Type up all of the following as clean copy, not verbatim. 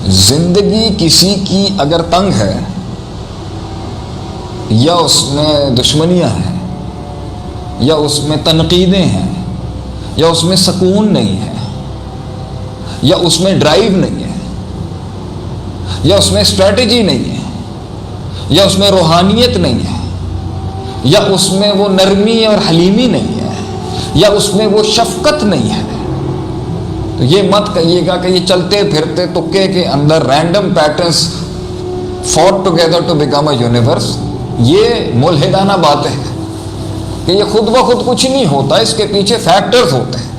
زندگی کسی کی اگر تنگ ہے یا اس میں دشمنیاں ہیں یا اس میں تنقیدیں ہیں یا اس میں سکون نہیں ہے یا اس میں ڈرائیو نہیں ہے یا اس میں اسٹریٹجی نہیں ہے یا اس میں روحانیت نہیں ہے یا اس میں وہ نرمی اور حلیمی نہیں ہے یا اس میں وہ شفقت نہیں ہے، تو یہ مت کہیے گا کہ یہ چلتے پھرتے تکے کے اندر random patterns fought together to become a universe, یہ ملحدانہ باتیں ہیں کہ یہ خود بخود کچھ نہیں ہوتا، اس کے پیچھے فیکٹرز ہوتے ہیں،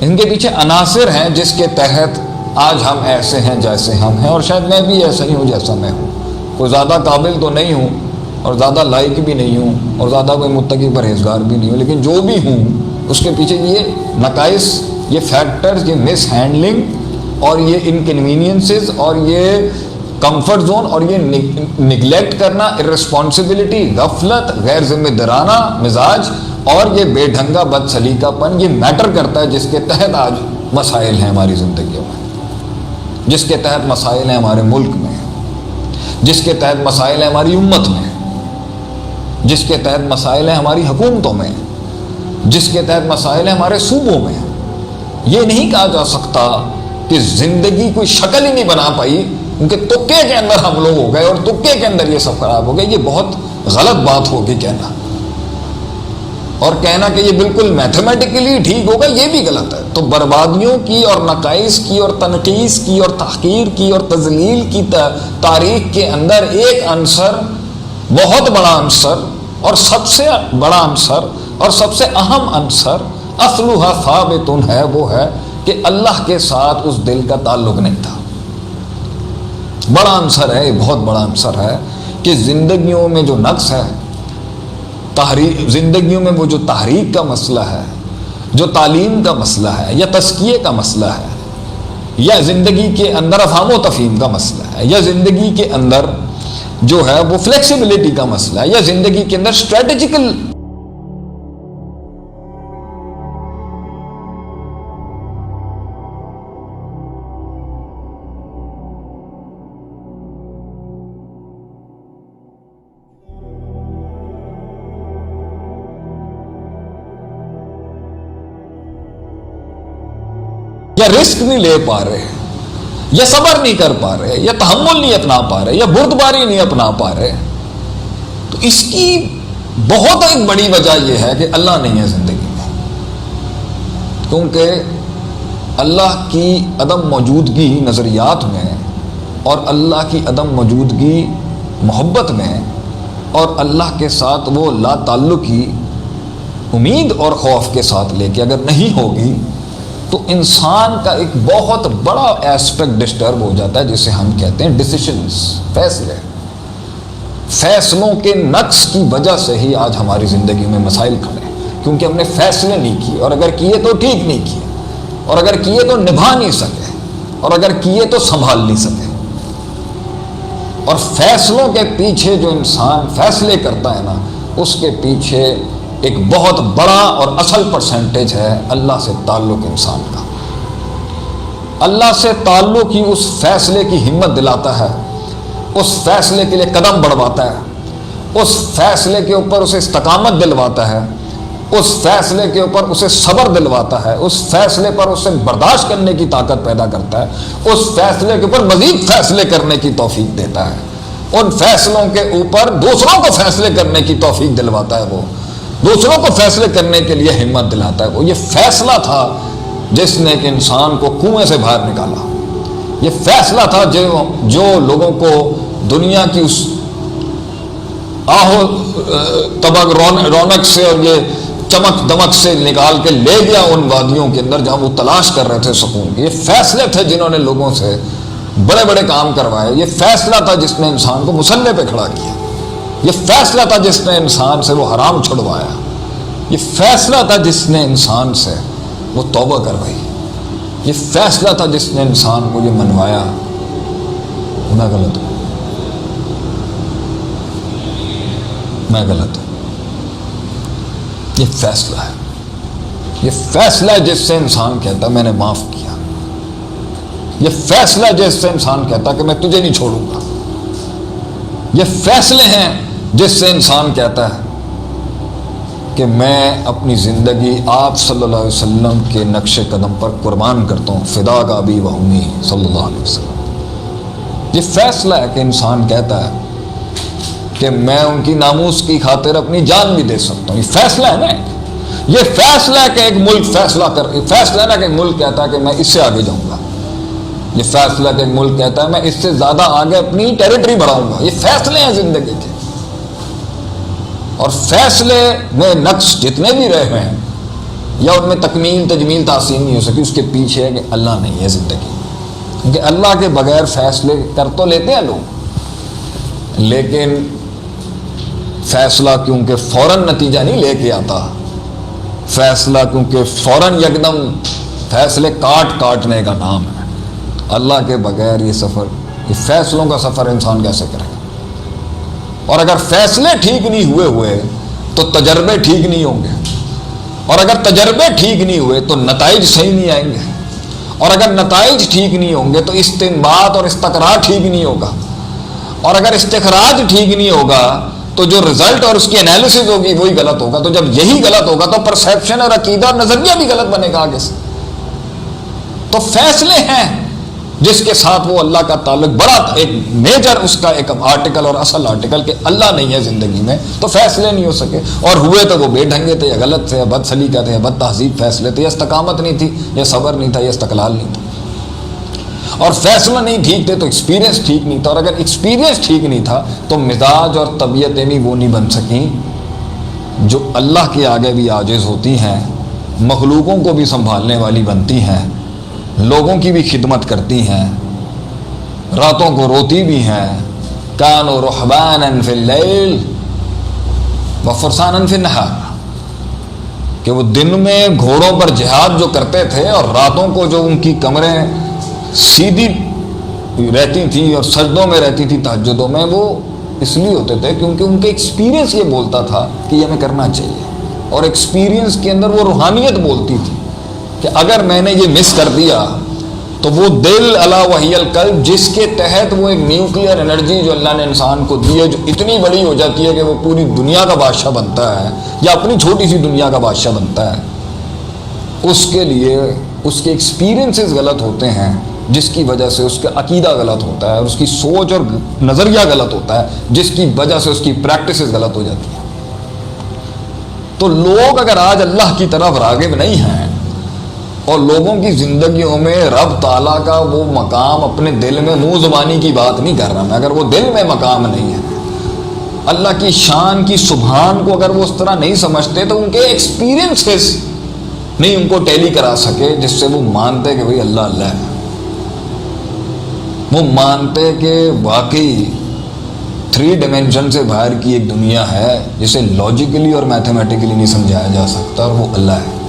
ان کے پیچھے عناصر ہیں جس کے تحت آج ہم ایسے ہیں جیسے ہم ہیں، اور شاید میں بھی ایسا ہی ہوں جیسا میں ہوں، کوئی زیادہ قابل تو نہیں ہوں اور زیادہ لائق بھی نہیں ہوں اور زیادہ کوئی متقی پرہیزگار بھی نہیں ہوں، لیکن جو بھی ہوں اس کے پیچھے یہ نقائص، یہ فیکٹرز، یہ مس ہینڈلنگ اور یہ انکنوینئنسز اور یہ کمفرٹ زون اور یہ نگلیکٹ کرنا، ارسپانسبلٹی، غفلت، غیر ذمہ دارانہ مزاج اور یہ بے ڈھنگا بد سلیقہ پن، یہ میٹر کرتا ہے جس کے تحت آج مسائل ہیں ہماری زندگیوں میں، جس کے تحت مسائل ہیں ہمارے ملک میں، جس کے تحت مسائل ہیں ہماری امت میں، جس کے تحت مسائل ہیں ہماری حکومتوں میں، جس کے تحت مسائل ہیں ہمارے صوبوں میں۔ یہ نہیں کہا جا سکتا کہ زندگی کوئی شکل ہی نہیں بنا پائی کیونکہ تکے کے اندر ہم لوگ ہو گئے اور تکے کے اندر یہ سب خراب ہو گئے، یہ بہت غلط بات ہوگی کہنا، اور کہنا کہ یہ بالکل میتھمیٹیکلی ٹھیک ہوگا یہ بھی غلط ہے۔ تو بربادیوں کی اور نقائص کی اور تنقیص کی اور تحقیر کی اور تذلیل کی تاریخ کے اندر ایک عنصر، بہت بڑا عنصر اور سب سے بڑا عنصر اور سب سے اہم عنصر اصلھا ثابت ہے، وہ ہے کہ اللہ کے ساتھ اس دل کا تعلق نہیں تھا۔ بڑا عنصر ہے، بہت بڑا عنصر ہے کہ زندگیوں میں جو نقص ہے، زندگیوں میں وہ جو تحریک کا مسئلہ ہے، جو تعلیم کا مسئلہ ہے یا تزکیے کا مسئلہ ہے یا زندگی کے اندر افہام و تفہیم کا مسئلہ ہے یا زندگی کے اندر جو ہے وہ فلیکسیبلٹی کا مسئلہ ہے یا زندگی کے اندر اسٹریٹجیکل یا رسک نہیں لے پا رہے یا صبر نہیں کر پا رہے یا تحمل نہیں اپنا پا رہے یا بردباری نہیں اپنا پا رہے، تو اس کی بہت ایک بڑی وجہ یہ ہے کہ اللہ نہیں ہے زندگی میں، کیونکہ اللہ کی عدم موجودگی نظریات میں اور اللہ کی عدم موجودگی محبت میں اور اللہ کے ساتھ وہ لا تعلقی امید اور خوف کے ساتھ لے کے اگر نہیں ہوگی تو انسان کا ایک بہت بڑا ایسپیکٹ ڈسٹرب ہو جاتا ہے جسے ہم کہتے ہیں ڈیسیشنز، فیصلے۔ فیصلوں کے نقص کی وجہ سے ہی آج ہماری زندگی میں مسائل کھڑے ہیں، کیونکہ ہم نے فیصلے نہیں کیے، اور اگر کیے تو ٹھیک نہیں کیے، اور اگر کیے تو نبھا نہیں سکے، اور اگر کیے تو سنبھال نہیں سکے۔ اور فیصلوں کے پیچھے جو انسان فیصلے کرتا ہے نا، اس کے پیچھے ایک بہت بڑا اور اصل پرسنٹیج ہے اللہ سے تعلق انسان کا۔ اللہ سے تعلق ہی اس فیصلے کی ہمت دلاتا ہے، اس فیصلے کے لیے قدم بڑھواتا ہے، اس فیصلے کے اوپر اسے استقامت دلواتا ہے، اس فیصلے کے اوپر اسے صبر دلواتا ہے، اس فیصلے پر اسے برداشت کرنے کی طاقت پیدا کرتا ہے، اس فیصلے کے اوپر مزید فیصلے کرنے کی توفیق دیتا ہے، ان فیصلوں کے اوپر دوسروں کو فیصلے کرنے کی توفیق دلواتا ہے، وہ دوسروں کو فیصلے کرنے کے لیے ہمت دلاتا ہے۔ وہ یہ فیصلہ تھا جس نے ایک انسان کو کنویں سے باہر نکالا، یہ فیصلہ تھا جو لوگوں کو دنیا کی اس آہو تبک رونق سے اور یہ چمک دمک سے نکال کے لے گیا ان وادیوں کے اندر جہاں وہ تلاش کر رہے تھے سکون کی۔ یہ فیصلے تھے جنہوں نے لوگوں سے بڑے بڑے کام کروائے، یہ فیصلہ تھا جس نے انسان کو مسلح پہ کھڑا کیا، یہ فیصلہ تھا جس نے انسان سے وہ حرام چھڑوایا، یہ فیصلہ تھا جس نے انسان سے وہ توبہ کروائی، یہ فیصلہ تھا جس نے انسان کو یہ منوایا میں غلط ہوں، میں غلط ہوں۔ یہ فیصلہ ہے، یہ فیصلہ ہے جس سے انسان کہتا ہے میں نے معاف کیا، یہ فیصلہ جس سے انسان کہتا کہ میں تجھے نہیں چھوڑوں گا. یہ فیصلے ہیں جس سے انسان کہتا ہے کہ میں اپنی زندگی آپ صلی اللہ علیہ وسلم کے نقش قدم پر قربان کرتا ہوں. فدا کا ابی و امی صلی اللہ علیہ وسلم. یہ فیصلہ ہے کہ انسان کہتا ہے کہ میں ان کی ناموس کی خاطر اپنی جان بھی دے سکتا ہوں. یہ فیصلہ ہے نا. یہ فیصلہ ہے کہ ایک ملک فیصلہ ہے نا کہ ایک ملک کہتا ہے کہ میں اس سے آگے جاؤں گا. یہ فیصلہ کہ ایک ملک کہتا ہے میں اس سے زیادہ آگے اپنی ٹیریٹری بڑھاؤں گا. یہ فیصلے ہیں زندگی کے. اور فیصلے میں نقص جتنے بھی رہے ہیں یا ان میں تکمیل تجمیل تحسین نہیں ہو سکی، اس کے پیچھے ہے کہ اللہ نہیں ہے زندگی. کیونکہ اللہ کے بغیر فیصلے کر تو لیتے ہیں لوگ، لیکن فیصلہ کیونکہ فوراً نتیجہ نہیں لے کے آتا. فیصلہ کیونکہ فوراً یکدم فیصلے کاٹنے کا نام ہے. اللہ کے بغیر یہ فیصلوں کا سفر انسان کیسے کرے گا؟ اور اگر فیصلے ٹھیک نہیں ہوئے تو تجربے ٹھیک نہیں ہوں گے، اور اگر تجربے ٹھیک نہیں ہوئے تو نتائج صحیح نہیں آئیں گے، اور اگر نتائج ٹھیک نہیں ہوں گے تو استنباط اور استقرار ٹھیک نہیں ہوگا، اور اگر استخراج ٹھیک نہیں ہوگا تو جو رزلٹ اور اس کی انالیسز ہوگی وہی غلط ہوگا. تو جب یہی غلط ہوگا تو پرسیپشن اور عقیدہ اور نظریہ بھی غلط بنے گا آگے سے. تو فیصلے ہیں جس کے ساتھ وہ اللہ کا تعلق بڑا ایک میجر اس کا ایک آرٹیکل اور اصل آرٹیکل کہ اللہ نہیں ہے زندگی میں، تو فیصلے نہیں ہو سکے. اور ہوئے تو وہ بے ڈھنگے تھے یا غلط تھے یا بد سلیقہ تھے یا بد تہذیب فیصلے تھے، یا استقامت نہیں تھی یا صبر نہیں تھا یا استقلال نہیں تھا. اور فیصلہ نہیں ٹھیک تھے تو ایکسپیرینس ٹھیک نہیں تھا، اور اگر ایکسپیرینس ٹھیک نہیں تھا تو مزاج اور طبیعتیں بھی وہ نہیں بن سکیں جو اللہ کے آگے بھی عاجز ہوتی ہیں، مخلوقوں کو بھی سنبھالنے والی بنتی ہیں، لوگوں کی بھی خدمت کرتی ہیں، راتوں کو روتی بھی ہیں. کانوا رہبانا فی اللیل وفرسانا فی النہار، کہ وہ دن میں گھوڑوں پر جہاد جو کرتے تھے اور راتوں کو جو ان کی کمریں سیدھی رہتی تھی اور سجدوں میں رہتی تھی تہجدوں میں، وہ اس لیے ہوتے تھے کیونکہ ان کا ایکسپیرینس یہ بولتا تھا کہ یہ ہمیں کرنا چاہیے. اور ایکسپیرینس کے اندر وہ روحانیت بولتی تھی کہ اگر میں نے یہ مس کر دیا تو وہ دل الا وحی القلب جس کے تحت وہ ایک نیوکلیئر انرجی جو اللہ نے انسان کو دی ہے، جو اتنی بڑی ہو جاتی ہے کہ وہ پوری دنیا کا بادشاہ بنتا ہے یا اپنی چھوٹی سی دنیا کا بادشاہ بنتا ہے، اس کے لیے اس کے ایکسپیرینسز غلط ہوتے ہیں، جس کی وجہ سے اس کا عقیدہ غلط ہوتا ہے اور اس کی سوچ اور نظریہ غلط ہوتا ہے، جس کی وجہ سے اس کی پریکٹسز غلط ہو جاتی ہیں. تو لوگ اگر آج اللہ کی طرف راغب نہیں ہیں اور لوگوں کی زندگیوں میں رب تعالیٰ کا وہ مقام اپنے دل میں منہ زبانی کی بات نہیں کر رہا میں، اگر وہ دل میں مقام نہیں ہے، اللہ کی شان کی سبحان کو اگر وہ اس طرح نہیں سمجھتے تو ان کے ایکسپیرینسز نہیں ان کو ٹیلی کرا سکے جس سے وہ مانتے کہ بھئی اللہ اللہ ہے. وہ مانتے کہ واقعی 3 ڈائمینشن سے باہر کی ایک دنیا ہے جسے لاجیکلی اور میتھمیٹیکلی نہیں سمجھایا جا سکتا، اور وہ اللہ ہے.